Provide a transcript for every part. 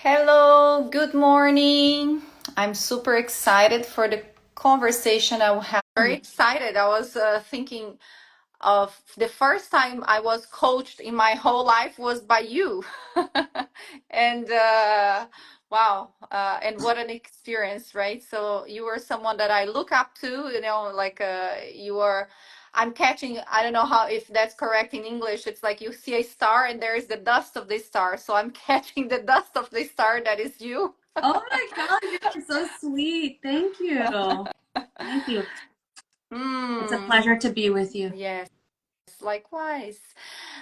Hello, good morning. I'm super excited for the conversation I will have. Very excited. I was thinking of the first time I was coached in my whole life was by you. And wow, and what an experience, right? So you were someone that I look up to, like you are. I'm catching, I don't know how, if that's correct in English. It's like you see a star and there is the dust of the star. So I'm catching the dust of the star that is you. Oh my God, you're so sweet. Thank you. Thank you. It's a Mm, pleasure to be with you. yes, likewise.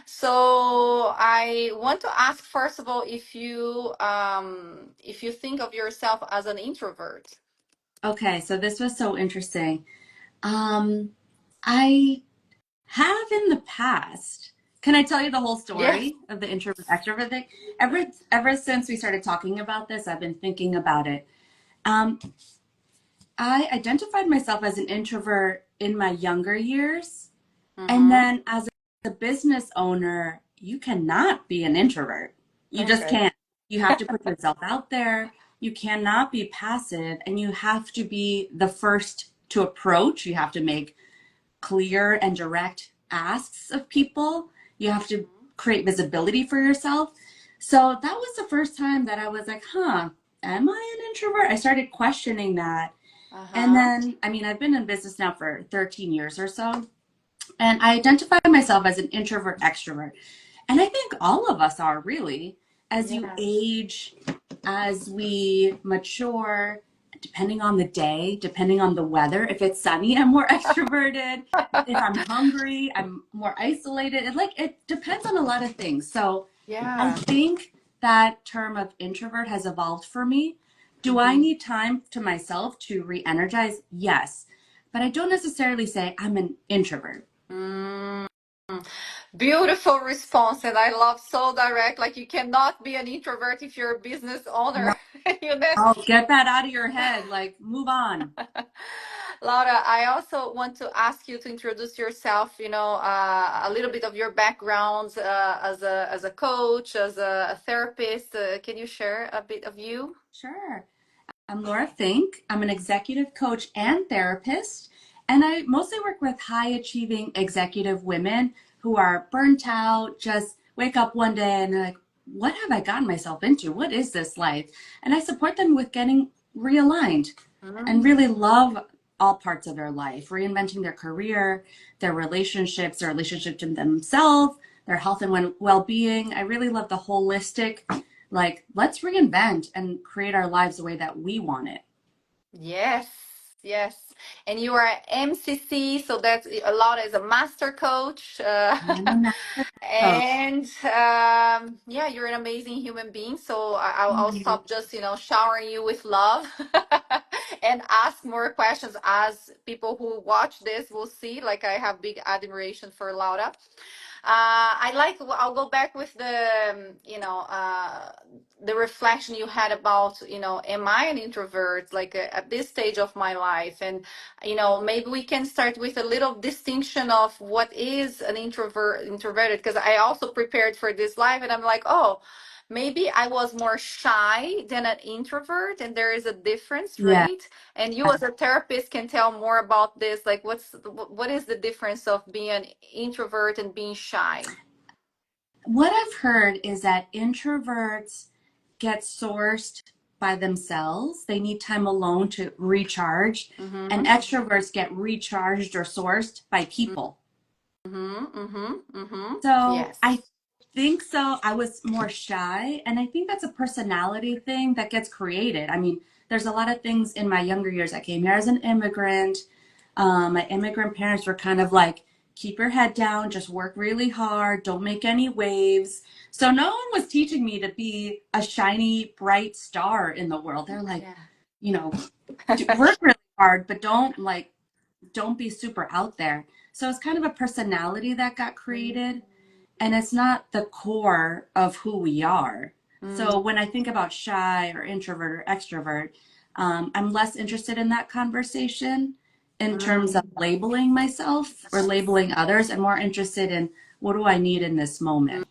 So I want to ask first of all if you think of yourself as an introvert. Okay, so this was so interesting. Um, I have in the past. Can I tell you the whole Yes. story of the introvert extrovert thing? Ever since we started talking about this, I've been thinking about it. Um, I identified myself as an introvert in my younger years, and Mm-hmm. then as a business owner, you cannot be an introvert. You just Okay. can't. You have to put yourself out there. You cannot be passive, and you have to be the first to approach. You have to make clear and direct asks of people. You have to create visibility for yourself. So that was the first time that I was like, huh, am I an introvert? I started questioning that. And Uh-huh. then, I mean, I've been in business now for 13 years or so. And I identify myself as an introvert extrovert. And I think all of us are really, as you Yes. age, as we mature, depending on the day, depending on the weather. If it's sunny, I'm more extroverted. If I'm hungry, I'm more isolated. It depends on a lot of things. So I Yeah. think that term of introvert has evolved for me. Do I Mm-hmm. need time to myself to re-energize? Yes. But I don't necessarily say I'm an introvert. Mm. Beautiful response, and I love so direct. Like you cannot be an introvert if you're a business No, owner. you know. get that out of your head. Like, move on. Laura, I also want to ask you to introduce yourself, a little bit of your background as a coach, as a therapist. Can you share a bit of you? Sure. I'm Laura Fink. I'm an executive coach and therapist, and I mostly work with high achieving executive women who are burnt out, just wake up one day and they're like, what have I gotten myself into? What is this life? And I support them with getting realigned and really Mm. love all parts of their life, reinventing their career, their relationship to themselves, their health and well-being. I really love the holistic, like, let's reinvent and create our lives the way that we want it. Yes, yes. And you are MCC, so that's a lot as a master coach. I am a master coach. And yeah, you're an amazing human being. So I'll Thank you. stop just, showering you with love and ask more questions as people who watch this will see. Like I have big admiration for Laura. I'll go back with the reflection you had about, am I an introvert, like at this stage of my life? And, maybe we can start with a little distinction of what is an introverted, because I also prepared for this live and I'm like, oh, maybe I was more shy than an introvert, and there is a difference, Yeah. right? And you as a therapist can tell more about this, like what is the difference of being an introvert and being shy? What I've heard is that introverts get sourced by themselves. They need time alone to recharge, and Mm-hmm. extroverts get recharged or sourced by people. Mm-hmm. Mm-hmm. Mm-hmm. So Yes. I think so. I was more shy, and I think that's a personality thing that gets created. I mean, there's a lot of things in my younger years. I came here as an immigrant. My immigrant parents were kind of like, keep your head down, just work really hard, don't make any waves. So no one was teaching me to be a shiny, bright star in the world. They're like, Yeah. you know, work really hard, but don't be super out there. So it's kind of a personality that got created, and it's not the core of who we are. Mm-hmm. So when I think about shy or introvert or extrovert, I'm less interested in that conversation in terms of labeling myself or labeling others, and more interested in what do I need in this moment.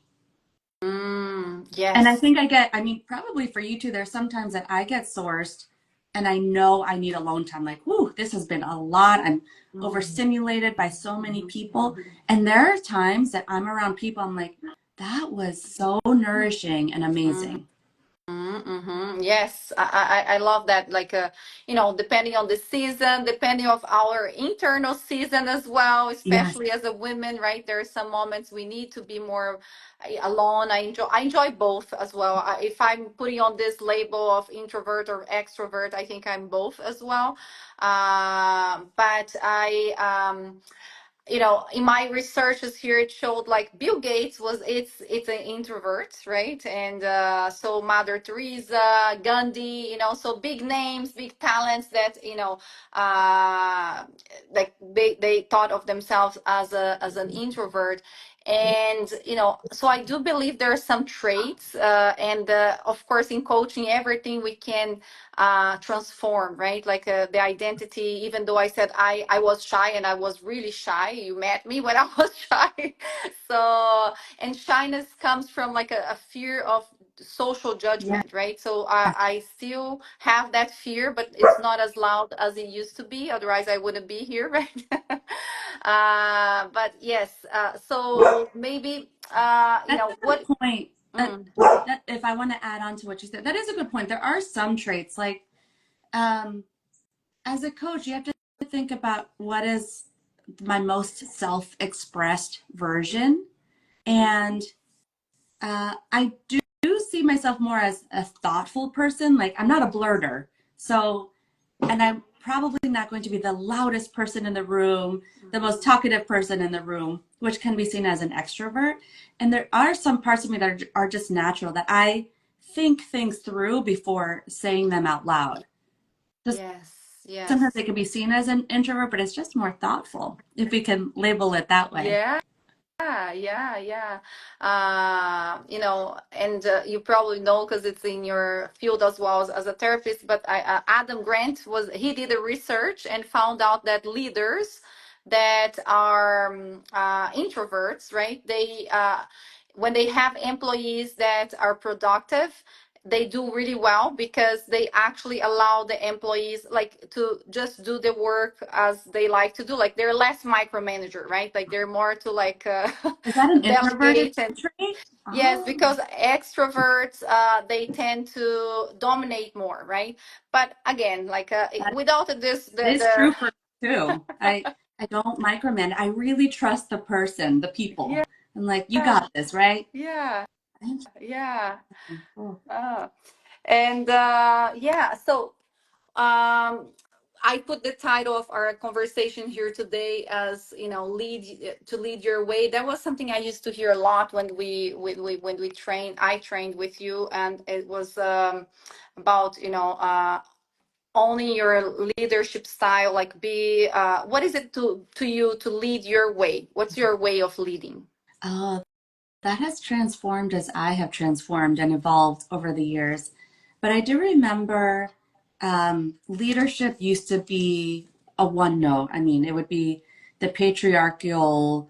And I Yes. think I mean, probably for you too, there's sometimes that I get sourced and I know I need alone time. Like, whoo, this has been a lot. I'm overstimulated by so many people. And there are times that I'm around people, I'm like, that was so nourishing and amazing. Mm-hmm. Yes, I love that. Like, depending on the season, depending of our internal season as well, Yes. especially as a woman, right? There are some moments we need to be more alone. I enjoy both as well. If I'm putting on this label of introvert or extrovert, I think I'm both as well. But in my researches here, it showed like Bill Gates it's an introvert, right? And so Mother Teresa, Gandhi, so big names, big talents that uh, like they thought of themselves as an introvert. And so I do believe there are some traits, and of course in coaching, everything we can transform, right? Like the identity, even though I said I was shy, and I was really shy. You met me when I was shy. So, and shyness comes from like a fear of social Yeah. judgment, right? So I still have that fear, but it's not as loud as it used to be. Otherwise I wouldn't be here, right? But yes, so maybe That's a what. good point. Mm, That if I want to add on to what you said, that is a good point. There are some traits like um, as a coach, you have to think about what is my most self-expressed version. And I do see myself more as a thoughtful person. Like I'm not a blurter. So, and I'm probably not going to be the loudest person in the room, the most talkative person in the room, which can be seen as an extrovert. And there are some parts of me that are just natural that I think things through before saying them out loud. Just yes, sometimes they yes. can be seen as an introvert, but it's just more thoughtful if we can label it that way. Yeah. Yeah, yeah. And you probably know because it's in your field as well as a therapist. But Adam Grant he did a research and found out that leaders that are introverts, right? When they have employees that are productive, they do really well because they actually allow the employees like to just do the work as they like to do. Like they're less micromanager, right? Like they're more to like Is that an introverted delegate. And trait? yes, Oh, because extroverts they tend to dominate more, right? But again, like that without this is the true for me too. I don't micromanage. I really trust the person, the people. yeah, I'm like, you got this, right? yeah, yeah. Oh, uh, and yeah, so um I put the title of our conversation here today as lead to lead your way. That was something I used to hear a lot when we trained. I trained with you, and it was about owning your leadership style. Like, be what is it to you to lead your way? What's your way of leading? oh, that has transformed as I have transformed and evolved over the years. But I do remember leadership used to be a one note. I mean, it would be the patriarchal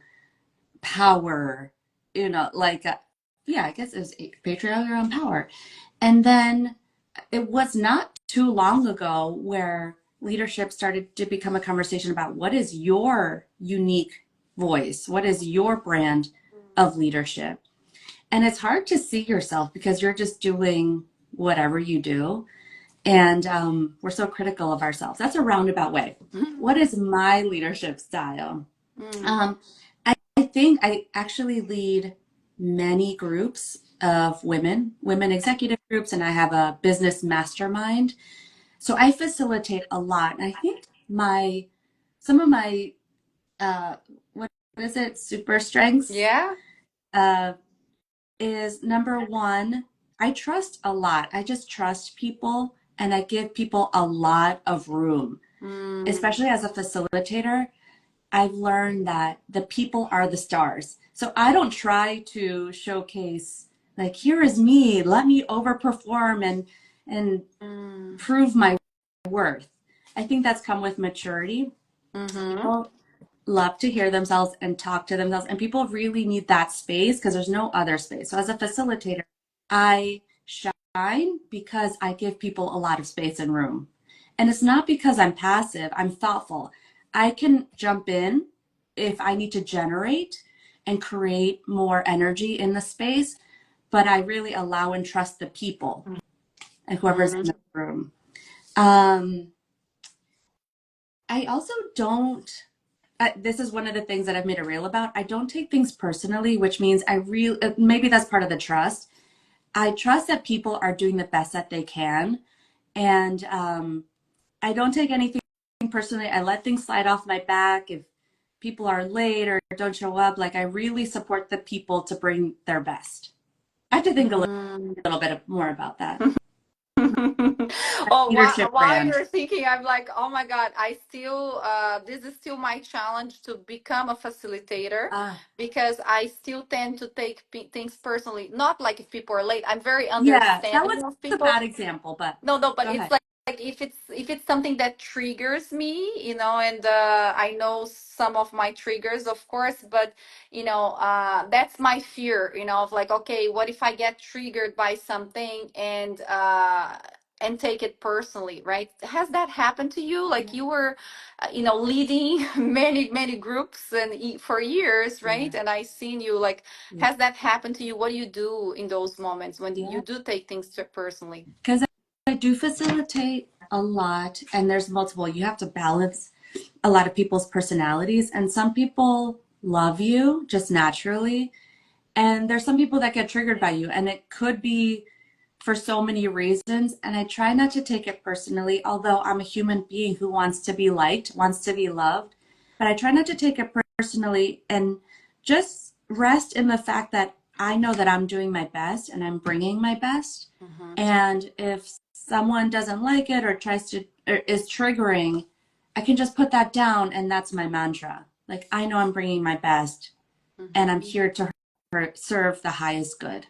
power, like, yeah, I guess it was patriarchal power. And then it was not too long ago where leadership started to become a conversation about what is your unique voice? What is your brand of leadership? And it's hard to see yourself because you're just doing whatever you do. And we're so critical of ourselves. That's a roundabout way. What is my leadership style? Mm. Um, I think I actually lead many groups of women executive groups, and I have a business mastermind. So I facilitate a lot. And I think some of my, uh, what is it, super strengths, Yeah. uh, is number one, I trust a lot. I just trust people and I give people a lot of room, Mm. especially as a facilitator. I've learned that the people are the stars. So I don't try to showcase like here is me, let me overperform and Mm. prove my worth. I think that's come with maturity. Mm-hmm. People love to hear themselves and talk to themselves. And people really need that space because there's no other space. So as a facilitator, I shine because I give people a lot of space and room. And it's not because I'm passive, I'm thoughtful. I can jump in if I need to generate and create more energy in the space, but I really allow and trust the people and whoever's in Mm. the room. Um, I also don't this is one of the things that I've made a reel about. I don't take things personally, which means I really, maybe that's part of the trust. I trust that people are doing the best that they can. And I don't take anything personally. I let things slide off my back. If people are late or don't show up, like I really support the people to bring their best. I have to think a Mm. little bit more about that. Oh, Leadership while brand. you're thinking, I'm like, oh my God, I still, this is still my challenge to become a facilitator Ah, because I still tend to take things personally. Not like if people are late, I'm very yeah, that understanding was of a people. bad example, but No, no, but go it's ahead. like if it's something that triggers me, and I know some of my triggers, of course, but that's my fear, of like, okay, what if I get triggered by something and take it personally, right? Has that happened to you? Like Yeah, you were, leading many groups and for years, right? yeah, And I seen you like, yeah. has that happened to you? What do you do in those moments when Yeah. you do take things personally? Because I do facilitate a lot, and there's multiple. You have to balance a lot of people's personalities, and some people love you just naturally, and there's some people that get triggered by you, and it could be for so many reasons. And I try not to take it personally, although I'm a human being who wants to be liked, wants to be loved, but I try not to take it personally and just rest in the fact that I know that I'm doing my best and I'm bringing my best. Mm-hmm. And if someone doesn't like it or tries to or is triggering, I can just put that down and that's my mantra. Like I know I'm bringing my best and I'm Mm-hmm. here to serve the highest good.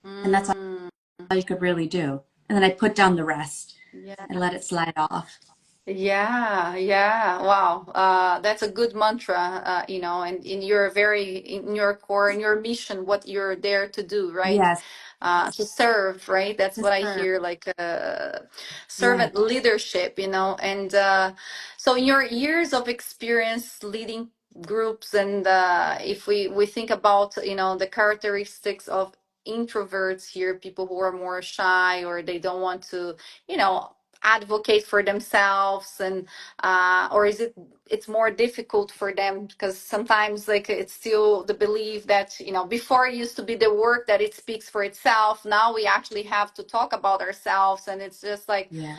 And that's Mm, all you could really do. And then I put down the rest yeah. and let it slide off. Yeah, yeah. Wow. That's a good mantra, and in your in your core, in your mission, what you're there to do, right? Yes, To serve, right? That's to what I serve. hear, like Yeah. servant leadership, and so in your years of experience leading groups, and if we think about, the characteristics of introverts here, people who are more shy or they don't want to, you know, advocate for themselves, and or is it's more difficult for them because sometimes like it's still the belief that, before it used to be the work that it speaks for itself, now we actually have to talk about ourselves, and it's just like, Yeah.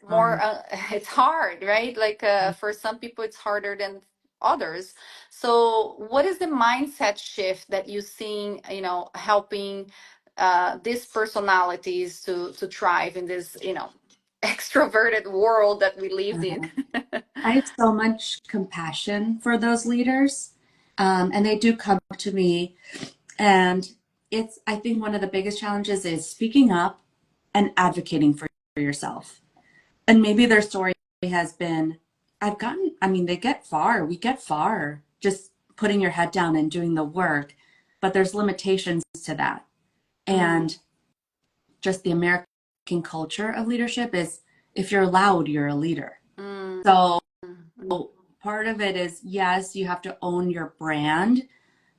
more Hard. it's hard, right? Like for some people it's harder than others. So what is the mindset shift that you seeing, helping these personalities to thrive in this, extroverted world that we live in? Uh-huh. I have so much compassion for those leaders. And they do come to me. And I think one of the biggest challenges is speaking up and advocating for yourself. And maybe their story has been, I mean, they get far. We get far just putting your head down and doing the work, but there's limitations to that. Mm, And just the American culture of leadership is if you're loud, you're a leader. mm, So mm, part of it is, yes, you have to own your brand,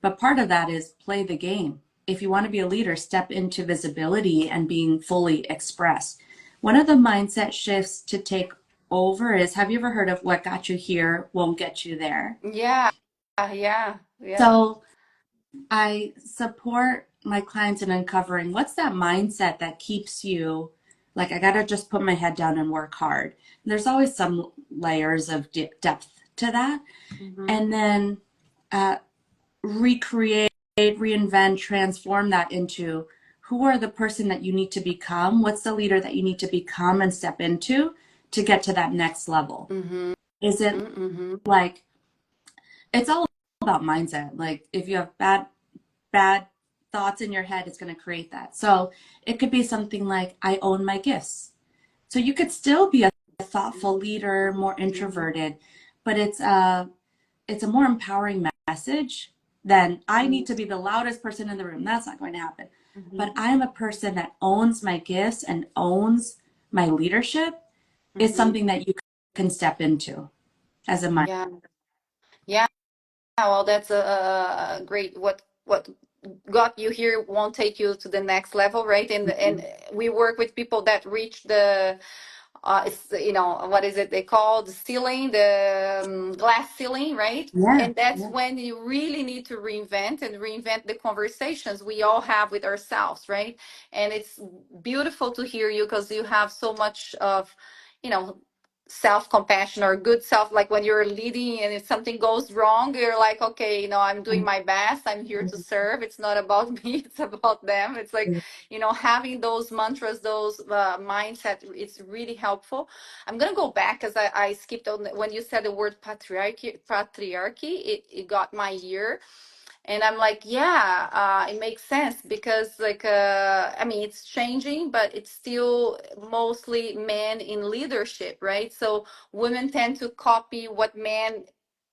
but part of that is play the game. If you want to be a leader, step into visibility and being fully expressed. One of the mindset shifts to take over is, have you ever heard of what got you here won't get you there? yeah, yeah, yeah. So I support my clients in uncovering what's that mindset that keeps you like, I got to just put my head down and work hard. There's always some layers of depth to that. Mm-hmm. And then uh, recreate, reinvent, transform that into who are the person that you need to become? What's the leader that you need to become and step into to get to that next level? Mm-hmm. Is it Mm-hmm. like, it's all about mindset. Like if you have bad thoughts in your head, it's going to create that. So it could be something like, I own my gifts. So you could still be a thoughtful leader, more introverted, but it's it's a more empowering message than I need to be the loudest person in the room. That's not going to happen. But Mhm. I am a person that owns my gifts and owns my leadership is Mhm. something that you can step into as a mind. Yeah. Yeah. Well, that's a great what got you here won't take you to the next level, right? And we work with people that reach the it's what is it they call the ceiling, the glass ceiling, right? Yeah, And that's yeah, when you really need to reinvent the conversations we all have with ourselves, right? And it's beautiful to hear you because you have so much of you know self-compassion or good self, like when you're leading and if something goes wrong, you're like, okay, I'm doing my best, I'm here to serve, it's not about me, it's about them. It's like having those mantras, those mindset, it's really helpful. I'm gonna go back because I skipped on when you said the word patriarchy, it got my ear. And I'm like, yeah, it makes sense because, like, I mean, it's changing, but it's still mostly men in leadership, right? So women tend to copy what men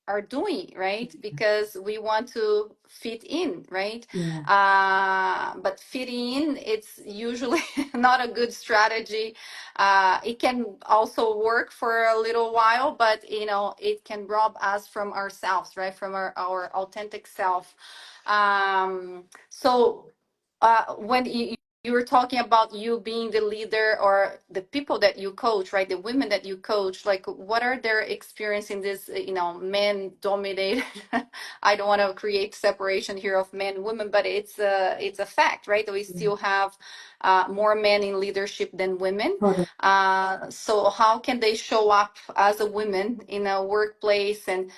are doing, right? Because we want to fit in, right? yeah. But fitting in, it's usually not a good strategy. It can also work for a little while, but it can rob us from ourselves, right? From our authentic self. So when you were talking about you being the leader or the people that you coach, right? The women that you coach, like what are their experience in this, men dominated? I don't want to create separation here of men and women, but it's a fact, right? We Yeah. still have more men in leadership than women. Totally. So how can they show up as a woman in a workplace and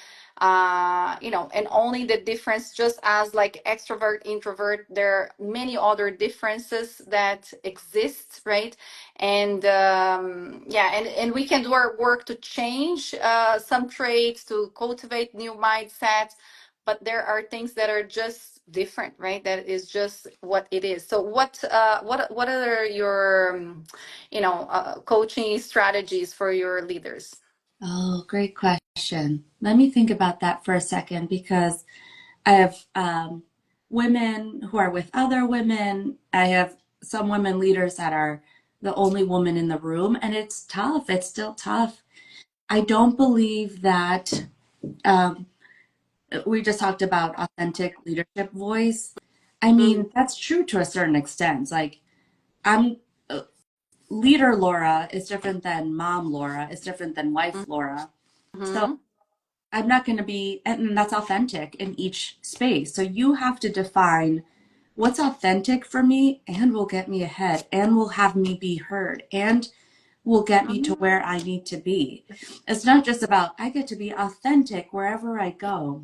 only the difference, just as like extrovert introvert, there are many other differences that exist, right? And yeah, and we can do our work to change some traits, to cultivate new mindsets, but there are things that are just different, right? That is just what it is. So what are your coaching strategies for your leaders? Oh, great question. Let me think about that for a second because I have women who are with other women. I have some women leaders that are the only woman in the room, and it's tough. It's still tough. I don't believe that um, we just talked about authentic leadership voice. I Mm-hmm. mean, that's true to a certain extent. Like, I'm leader Laura is different than mom Laura, is different than wife Laura. So Mm-hmm. I'm not going to be, and that's authentic in each space. So you have to define what's authentic for me and will get me ahead and will have me be heard and will get me to where I need to be. It's not just about, I get to be authentic wherever I go.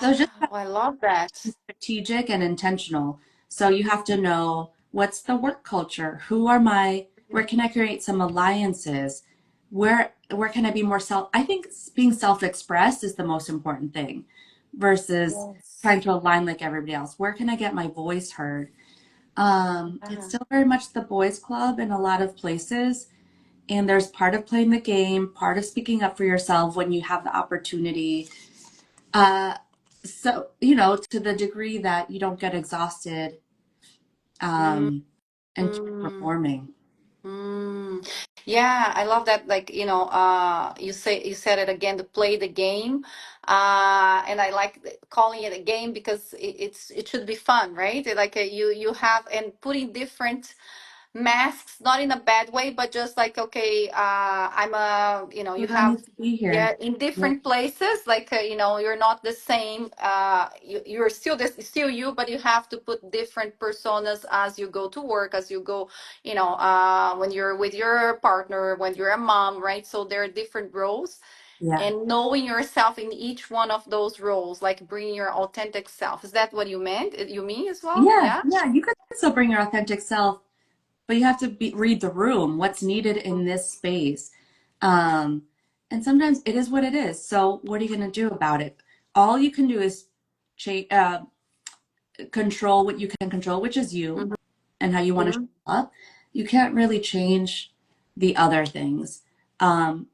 So it's just Yeah, oh, I love that. strategic and intentional. So you have to know what's the work culture? Where can I create some alliances? Where can I be more I think being self-expressed is the most important thing versus trying Yes. to align like everybody else. Where can I get my voice heard? It's Uh-huh. still very much the boys club in a lot of places. And there's part of playing the game, part of speaking up for yourself when you have the opportunity. Uh, so, to the degree that you don't get exhausted um, and keep Mm-hmm. performing. Mm. Yeah, I love that. Like, you said it again, to play the game. And I like calling it a game because it should be fun, right? Like you have and putting different masks, not in a bad way, but just like, okay, I'm a, Who you do I have, need to be yeah, here? in Yeah, different places, like, you're not the same, you're still this, still you, but you have to put different personas as you go to work, as you go, when you're with your partner, when you're a mom, right? So there are different roles, yeah, and knowing yourself in each one of those roles, like bringing your authentic self. Is that what you meant? You mean as well? yeah, Yeah. yeah. You can still bring your authentic self, but you have to read the room. What's needed in this space? Um, and sometimes it is what it is. So what are you going to do about it? All you can do is control what you can control, which is you and how you want to show Mhm. up. You can't really change the other things.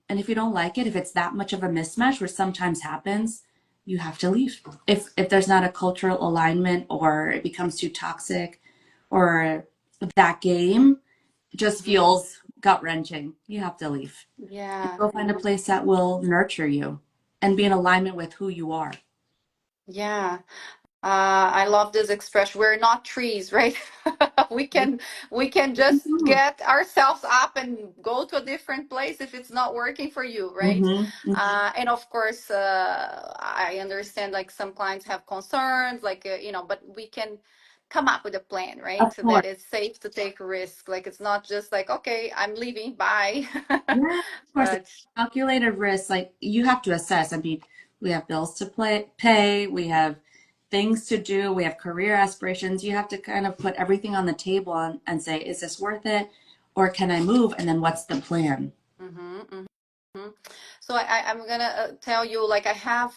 And if you don't like it, if it's that much of a mismatch, which sometimes happens, you have to leave. If there's not a cultural alignment or it becomes too toxic or that game just Mhm. feels gut wrenching, you have to leave. Yeah. Go find a place that will nurture you and be in alignment with who you are. Yeah. I love this expression. We're not trees, right? we Yeah. can we can just get ourselves up and go to a different place if it's not working for you, right? Mm-hmm. And of course, I understand like some clients have concerns, like but we can come up with a plan, right? Of So course. that it's safe to take a risk. Like it's not just like, okay, I'm leaving, bye. Yeah, of course. It's But calculated risk. Like you have to assess. I mean, we have bills to pay, we have things to do, we have career aspirations. You have to kind of put everything on the table and say, is this worth it? Or can I move? And then what's the plan? mhm. Mhm. So I'm gonna tell you, like I have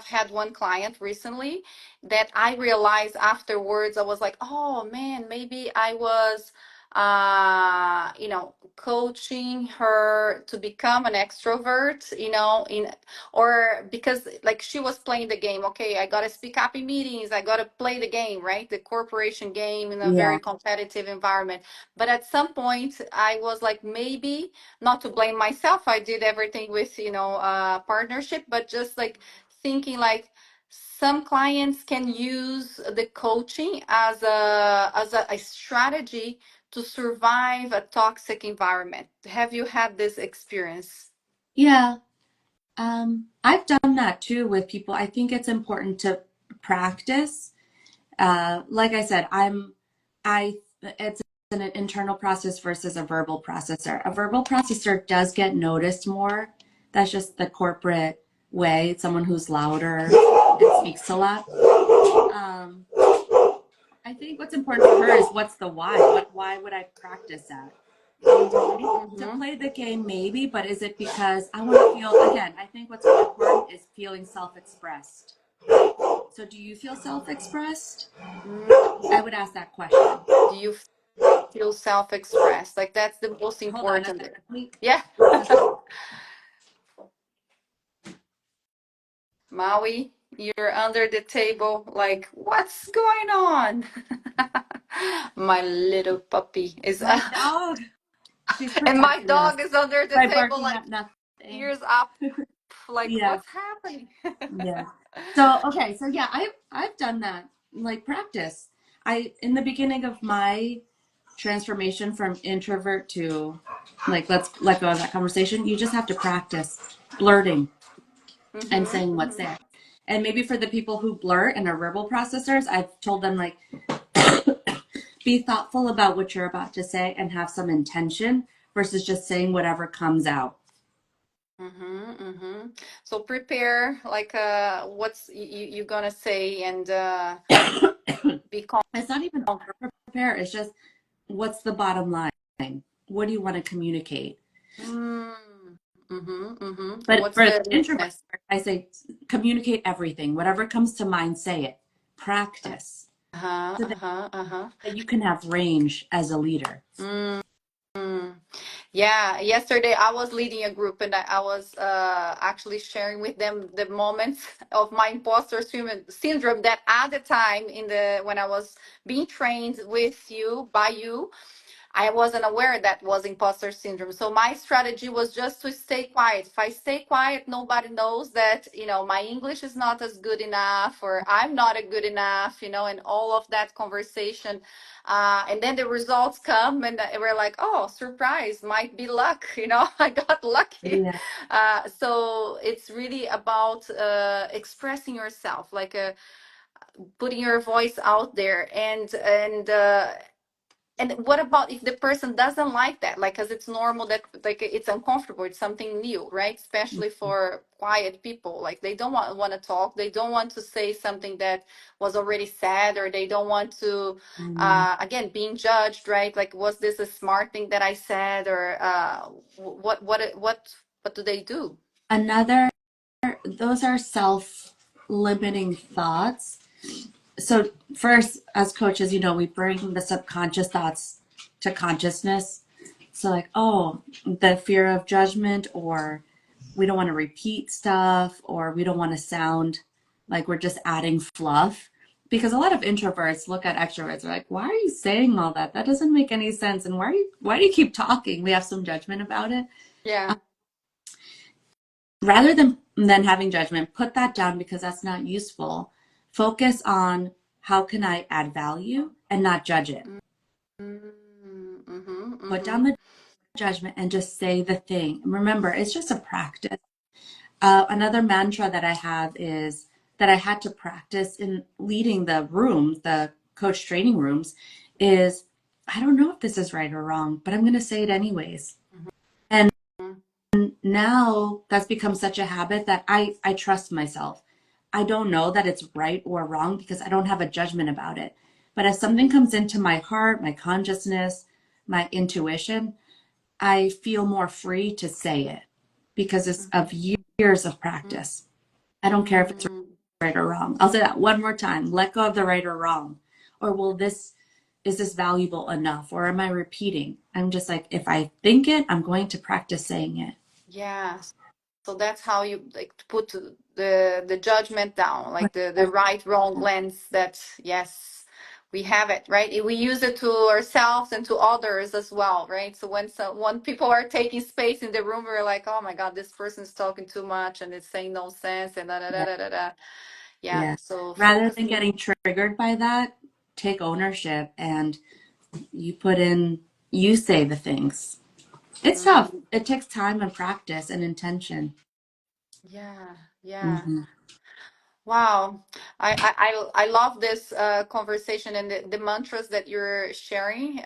had one client recently that I realized afterwards, I was like, oh man, maybe I was, coaching her to become an extrovert, or because like she was playing the game, okay, I gotta speak up in meetings, I gotta play the game, right? The corporation game in a very Yeah. competitive environment. But at some point, I was like, maybe not to blame myself, I did everything with partnership, but just like thinking like some clients can use the coaching as a strategy to survive a toxic environment. Have you had this experience? Yeah. I've done that too with people. I think it's important to practice. Like I said, it's an internal process versus a verbal processor. A verbal processor does get noticed more. That's just the corporate way. It's someone who's louder and speaks a lot. Um, I think what's important for her is what's the why? Why would I practice that? To Mm-hmm. play the game, maybe, but is it because I want to feel, again, I think what's important is feeling self expressed. So, do you feel self expressed? Mm. I would ask that question. Do you feel self-expressed? Like that's the most Hold on a important. second. Let me Yeah. just Maui, you're under the table. Like, what's going on? My little puppy is, my dog. She's and my protecting us dog is under the by table, barking like at nothing. ears up. Like, Yeah, what's happening? yeah. So okay, so yeah, I've done that like practice. I in the beginning of my transformation from introvert to like let's let go of that conversation. You just have to practice blurting and Mm-hmm, saying what's mm-hmm. there. And maybe for the people who blurt and are verbal processors, I've told them like be thoughtful about what you're about to say and have some intention versus just saying whatever comes out. Mm-hmm, mm-hmm. So prepare like what's you gonna say and be calm. It's not even prepare, it's just what's the bottom line? What do you want to communicate? Mm, mm-hmm, mm-hmm. But What's for the the introvert, yes? I say communicate everything. Whatever comes to mind, say it. Practice Uh-huh, so uh-huh, uh-huh. that you can have range as a leader. Mm. Yeah, yesterday I was leading a group and I was actually sharing with them the moments of my syndrome that at the time in the when I was being trained with you by you, I wasn't aware that was imposter syndrome. So my strategy was just to stay quiet. If I stay quiet, nobody knows that, my English is not as good enough or I'm not a good enough, and all of that conversation. And then the results come and we're like, oh, surprise, might be luck, I got lucky. Yeah. So it's really about expressing yourself, like putting your voice out there and what about if the person doesn't like that? Like, because it's normal that like it's uncomfortable. It's something new, right? Especially for quiet people. Like they don't want to talk. They don't want to say something that was already said, or they don't want to, Mm. again, being judged, right? Like, was this a smart thing that I said, or what do they do? Another, those are self limiting thoughts. So, first, as coaches, we bring the subconscious thoughts to consciousness. So, like, oh, the fear of judgment or we don't want to repeat stuff, or we don't want to sound like we're just adding fluff. Because a lot of introverts look at extroverts, they're like, why are you saying all that? That doesn't make any sense. And why do you keep talking? We have some judgment about it. Yeah. Rather than having judgment, put that down because that's not useful. Focus on how can I add value and not judge it. Mm-hmm, mm-hmm, Put mm-hmm. down the judgment and just say the thing. Remember, it's just a practice. Another mantra that I have is that I had to practice in leading the rooms, the coach training rooms, is I don't know if this is right or wrong, but I'm going to say it anyways. And now that's become such a habit that I trust myself. I don't know that it's right or wrong because I don't have a judgment about it. But if something comes into my heart, my consciousness, my intuition, I feel more free to say it because it's of years of practice. I don't care if it's Mm-hmm. right or wrong. I'll say that one more time. Let go of the right or wrong. Or is this valuable enough? Or am I repeating? I'm just like, if I think it, I'm going to practice saying it. Yeah. So that's how you like to put the judgment down, like the Right. right wrong lens that yes, we have it, right? We use it to ourselves and to others as well, right? So when people are taking space in the room, we're like, oh my God, this person's talking too much and it's saying no sense and da da da Yeah. da da da. Yeah. Yeah. So Rather than focusing. getting triggered by that, take ownership and you put in, you say the things. It's tough. Mm, It takes time and practice and intention. yeah. Yeah. Hmm. Wow, I love this conversation and the mantras that you're sharing.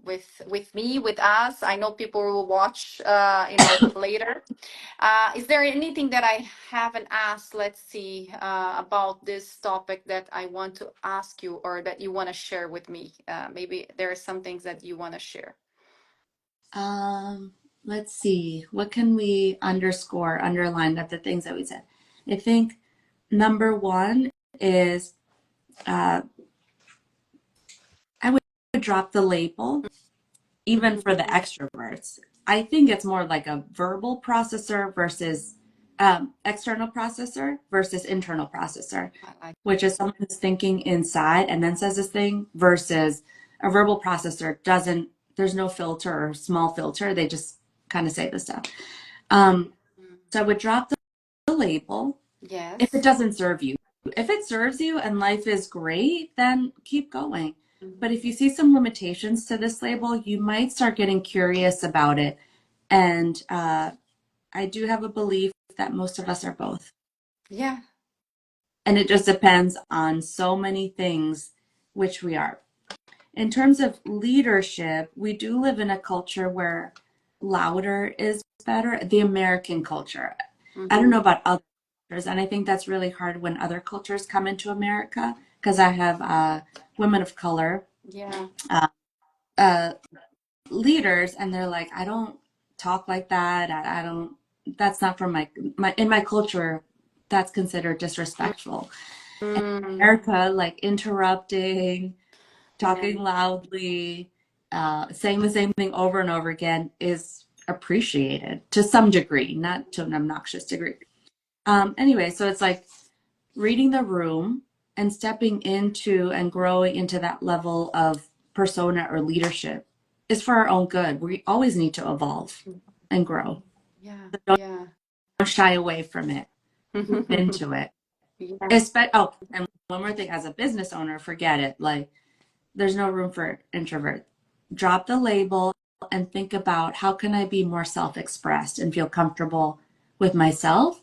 With me, with us. I know people will watch. Later. Is there anything that I haven't asked? Let's see about this topic that I want to ask you or that you want to share with me. Maybe there are some things that you want to share. Um, let's see. What can we underline of the things that we said? I think number one is uh, I would drop the label, even for the Mhm. extroverts. I think it's more like a verbal processor versus external processor versus internal processor, I like. which is someone who's thinking inside and then says this thing versus a verbal processor doesn't, there's no filter or small filter. They just kind of say the stuff. Um, Mm, so I would drop the label if it yes. doesn't serve you. If it serves you and life is great, then keep going. But if you see some limitations to this label, you might start getting curious about it. And I do have a belief that most of us are both. Yeah. And it just depends on so many things, which we are. In terms of leadership, we do live in a culture where louder is better, the American culture. I don't Mm-hmm. know about other cultures, and I think that's really hard when other cultures come into America because I have women of color Yeah. uh, uh, leaders, and they're like, I don't talk like that. I don't. That's not from my in my culture. That's considered disrespectful. In Mm, America, like interrupting, yeah. talking loudly, saying the same thing over and over again is appreciated to some degree, not to an obnoxious degree. Anyway, so it's like reading the room and stepping into and growing into that level of persona or leadership is for our own good. We always need to evolve and grow. Yeah. So Yeah. don't shy away from it. Move into it. Yeah. And one more thing, as a business owner, forget it. Like, there's no room for introvert. Drop the label and think about how can I be more self-expressed and feel comfortable with myself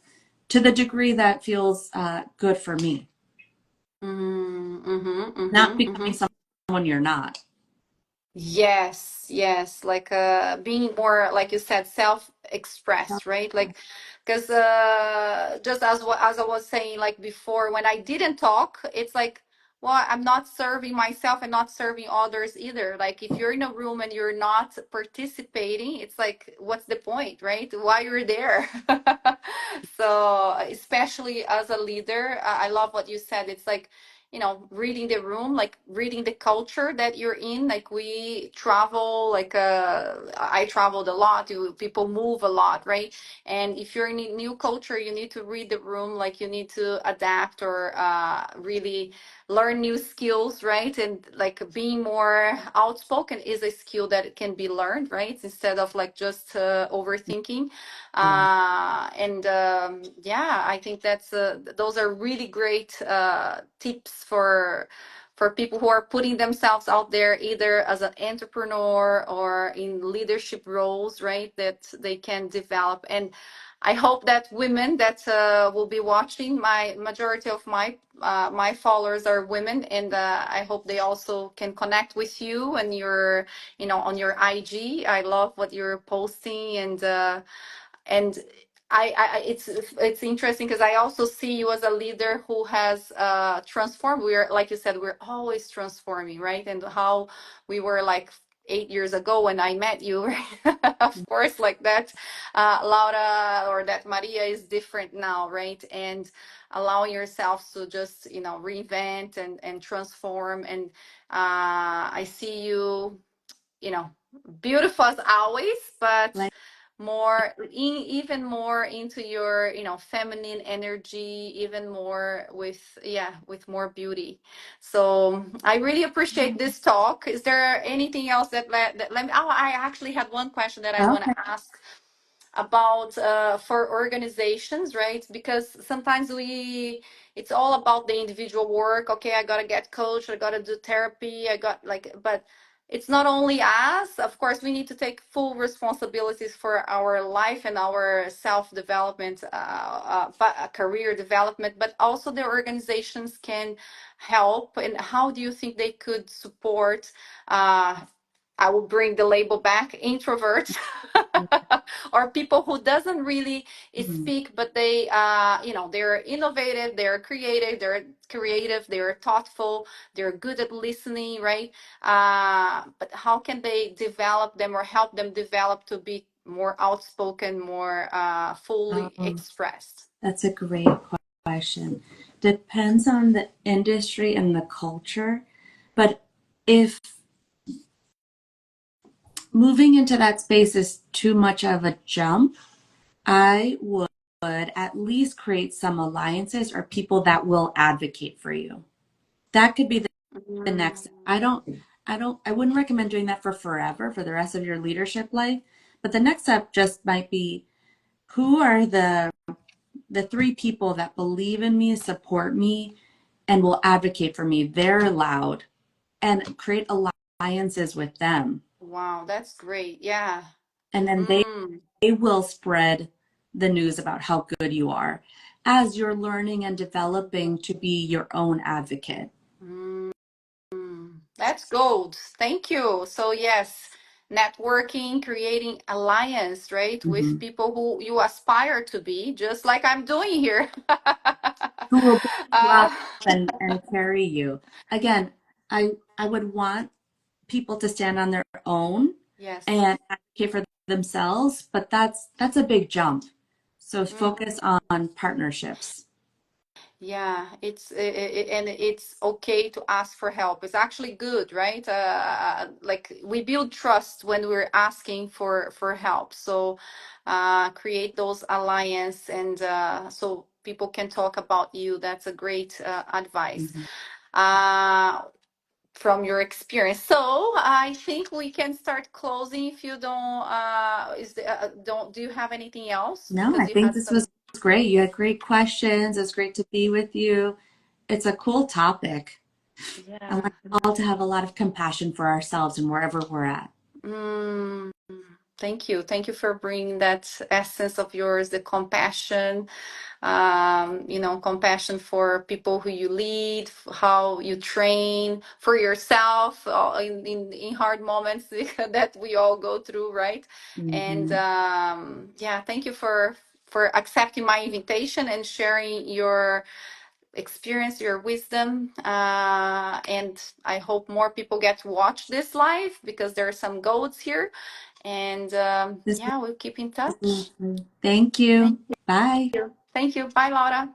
to the degree that feels good for me. Mm, mm-hmm, Not mm-hmm, mm-hmm. becoming someone you're not. Yes, yes, like being more, like you said, self-expressed, right? Like, because just as I was saying, like before, when I didn't talk, it's like, well, I'm not serving myself and not serving others either. Like, if you're in a room and you're not participating, it's like, what's the point, right? Why you're there? So, especially as a leader, I love what you said. It's like reading the room, like reading the culture that you're in. Like we travel, like I traveled a lot. People move a lot, right? And if you're in a new culture, you need to read the room, like you need to adapt or really learn new skills, right? And like being more outspoken is a skill that can be learned, right? Instead of like just overthinking. Yeah. And yeah, I think those are really great tips for people who are putting themselves out there, either as an entrepreneur or in leadership roles, right? That they can develop. And I hope that women that will be watching, my majority of my followers are women, and I hope they also can connect with you and your, on your IG. I love what you're posting, and it's interesting because I also see you as a leader who has transformed. We're, like you said, we're always transforming, right? And how we were like 8 years ago when I met you, right? Of course, like that Laura or that Maria is different now, right? And allowing yourself to just reinvent and transform. And I see you, you know beautiful as always, but Like, even more into your feminine energy, even more with, yeah, with more beauty. So I really appreciate this talk. Is there anything else that let me, oh, I actually had one question that I want to okay. ask about for organizations, right? Because sometimes it's all about the individual work. Okay, I gotta get coached, I gotta do therapy, I got like, but it's not only us. Of course, we need to take full responsibilities for our life and our self-development, career development, but also the organizations can help. And how do you think they could support? I will bring the label back, introverts, or people who doesn't really Mhm. speak, but they, they're innovative, they're thoughtful, they're good at listening, right? But how can they develop them or help them develop to be more outspoken, more fully Oh, expressed? that's a great question. Depends on the industry and the culture. But if moving into that space is too much of a jump, I would at least create some alliances or people that will advocate for you. That could be the next. Mm, I wouldn't recommend doing that for forever, for the rest of your leadership life. But the next step just might be, who are the three people that believe in me, support me, and will advocate for me very loud, and create alliances with them. wow, that's great. Yeah. And then Mm, they will spread the news about how good you are as you're learning and developing to be your own advocate. mm. That's gold. Thank you. So yes, networking, creating alliance, right, with Mhm. people who you aspire to be, just like I'm doing here. Who will build you uh, up and carry you. Again, I would want people to stand on their own yes. and advocate for themselves, but that's a big jump. So focus on partnerships. Yeah, and it's okay to ask for help. It's actually good, right? Like we build trust when we're asking for help. So create those alliance, and so people can talk about you. That's a great advice Mhm. uh, from your experience. So I think we can start closing. If you don't, don't, do you have anything else? No, I Because you think had this was some. great. You had great questions. It's great to be with you. It's a cool topic. I Yeah. want all to have a lot of compassion for ourselves and wherever we're at. Mm, thank you. Thank you for bringing that essence of yours, the compassion, compassion for people who you lead, how you train for yourself in hard moments that we all go through, right? And Mhm. yeah, thank you for accepting my invitation and sharing your experience, your wisdom. And I hope more people get to watch this live because there are some goats here. And This yeah, we'll keep in was touch. lovely. Thank Thank you. Bye. you. Thank you. Bye, Laura.